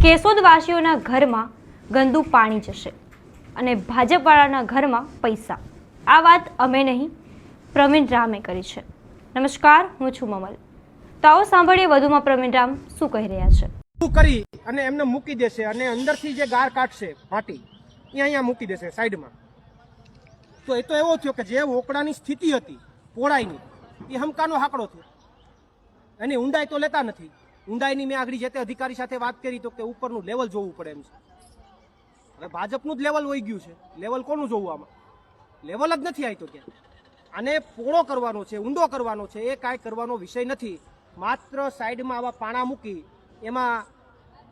કેશોદવાસીઓના ઘરમાં ગંદુ પાણી જશે અને ભાજપવાળાના ઘરમાં પૈસા. આ વાત અમે નહીં, પ્રવીણ રામે કરી છે. નમસ્કાર, હું છું મમલ. તો આવો સાંભળીએ વધુમાં પ્રવીણ રામ શું કહી રહ્યા છે. કરી અને એમને મૂકી દેશે અને અંદરથી જે ગાર કાઢશે માટી એ અહીંયા મૂકી દેશે સાઈડમાં. તો એ તો એવો થયો કે જે ઓકડાની સ્થિતિ હતી પોળાઈની એ હમકાનો હાકડો થયો. એની ઊંડાઈ તો લેતા નથી. ઊંડાઈની મેં આગળ જે તે અધિકારી સાથે વાત કરી તો કે ઉપરનું લેવલ જોવું પડે એમ છે. હવે ભાજપનું જ લેવલ વહી ગયું છે. લેવલ કોનું જોવું આમાં? લેવલ જ નથી આવી તો ક્યાં. આને પોળો કરવાનો છે, ઊંડો કરવાનો છે, એ કાંઈ કરવાનો વિષય નથી. માત્ર સાઈડમાં આવા પાણા મૂકી એમાં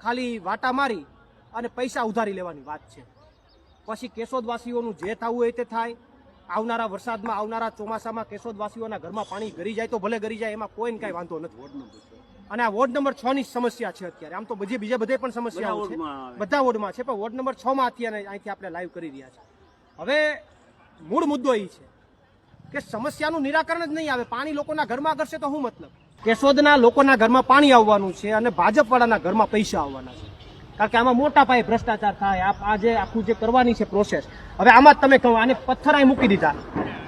ખાલી વાટા મારી અને પૈસા ઉધારી લેવાની વાત છે. પછી કેશોદવાસીઓનું જે થવું હોય તે થાય. આવનારા વરસાદમાં, આવનારા ચોમાસામાં કેશોદવાસીઓના ઘરમાં પાણી ગરી જાય તો ભલે ગરી જાય, એમાં કોઈને કાંઈ વાંધો નથી. અને આ વોર્ડ નંબર 6 ની સમસ્યા છે અત્યારે. આમ તો બીજા બધે પણ સમસ્યાઓ છે, બધા વોર્ડમાં છે, પણ વોર્ડ નંબર 6 માં અત્યારે અહીંથી આપણે લાઈવ કરી રહ્યા છે. હવે મૂળ મુદ્દો એ છે કે સમસ્યાનું નિરાકરણ જ નહીં આવે. પાણી લોકોના ઘરમાં કરશે તો શું મતલબ? કેશોદના લોકોના ઘરમાં પાણી આવવાનું છે અને ભાજપવાળાના ઘરમાં પૈસા આવવાના છે. કારણ કે આમાં મોટા પાયે ભ્રષ્ટાચાર થાય. આ જે આખું જે કરવાની છે પ્રોસેસ, હવે આમાં તમે કહો આને પથ્થર અહીં મૂકી દીધા.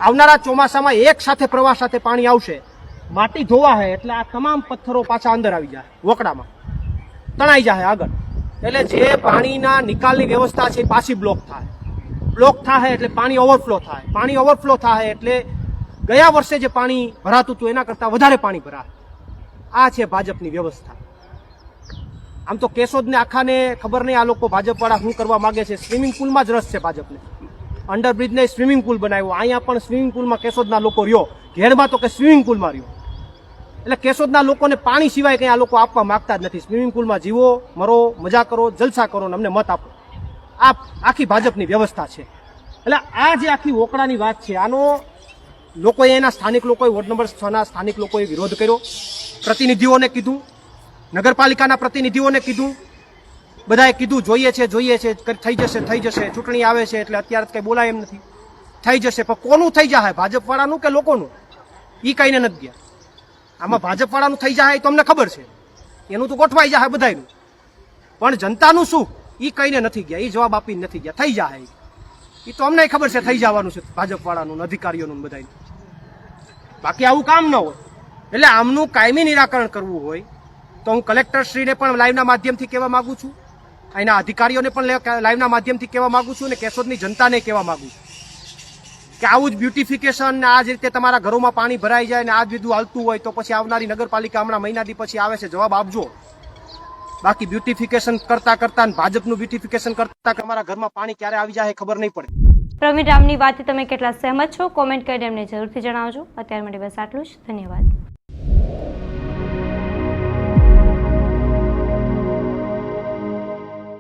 આવનારા ચોમાસામાં એક સાથે પ્રવાહ સાથે પાણી આવશે, માટી ધોવા હે એટલે આ તમામ પથ્થરો પાછા અંદર આવી જાય, વોકડામાં તણાઈ જાય આગળ. એટલે જે પાણીના નિકાલની વ્યવસ્થા છે એ પાછી બ્લોક થાય. બ્લોક થાય એટલે પાણી ઓવરફ્લો થાય. પાણી ઓવરફ્લો થાય એટલે ગયા વર્ષે જે પાણી ભરાતું હતું એના કરતાં વધારે પાણી ભરાય. આ છે ભાજપની વ્યવસ્થા. આમ તો કેશોદને આખાને ખબર નહીં આ લોકો ભાજપવાળા શું કરવા માંગે છે. સ્વિમિંગ પુલમાં જ રસ છે ભાજપને. અંડરબ્રિજને સ્વિમિંગ પુલ બનાવ્યો, અહીંયા પણ સ્વિમિંગ પુલમાં કેશોદના લોકો રહ્યો, ઘેડમાં તો કે સ્વિમિંગ પુલમાં રહ્યો. એટલે કેશોદના લોકોને પાણી સિવાય કંઈ આ લોકો આપવા માંગતા જ નથી. સ્વિમિંગ પુલમાં જીવો, મરો, મજા કરો, જલસા કરો ને અમને મત આપો. આ આખી ભાજપની વ્યવસ્થા છે. એટલે આ જે આખી ઓકડાની વાત છે, આનો લોકોએ, એના સ્થાનિક લોકોએ, વોર્ડ નંબર 6 ના સ્થાનિક લોકોએ વિરોધ કર્યો. પ્રતિનિધિઓને કીધું, નગરપાલિકાના પ્રતિનિધિઓને કીધું, બધાએ કીધું જોઈએ છે, થઈ જશે, ચૂંટણી આવે છે એટલે અત્યારે કંઈ બોલાય એમ નથી. થઈ જશે, પણ કોનું થઈ જાય? ભાજપવાળાનું કે લોકોનું? એ કઈને નથી ગયા. આમાં ભાજપવાળાનું થઈ જાય તો અમને ખબર છે, એનું તો ગોઠવાઈ જાય બધાયનું. પણ જનતાનું શું એ કઈને નથી ગયા, એ જવાબ આપીને નથી ગયા. થઈ જાય એ તો અમને ખબર છે, થઈ જવાનું છે ભાજપવાળાનું, અધિકારીઓનું બધાનું. બાકી આવું કામ ન હોય. એટલે આમનું કાયમી નિરાકરણ કરવું હોય તો હું કલેક્ટરશ્રીને પણ લાઈવના માધ્યમથી કહેવા માંગુ છું, અહીંના અધિકારીઓને પણ લાઈવના માધ્યમથી કહેવા માંગુ છું અને કેશોદની જનતાને કહેવા માંગુ છું કે આવું જ બ્યુટિફિકેશન ને આ જ રીતે તમારા ઘરોમાં પાણી ભરાઈ જાય ને આ જ બધું હાલતું હોય તો પછી આવનારી નગરપાલિકા હમણાં મહિનાથી પછી આવે છે, જવાબ આપજો. બાકી બ્યુટિફિકેશન કરતા ભાજપનું બ્યુટિફિકેશન કરતા તમારા ઘરમાં પાણી ક્યારે આવી જાય ખબર નહીં પડે. પ્રવીણ રામની વાતથી તમે કેટલા સહેમત છો? કોમેન્ટ કરીને એમને જરૂરથી જણાવજો. અત્યાર માટે બસ આટલું જ. ધન્યવાદ.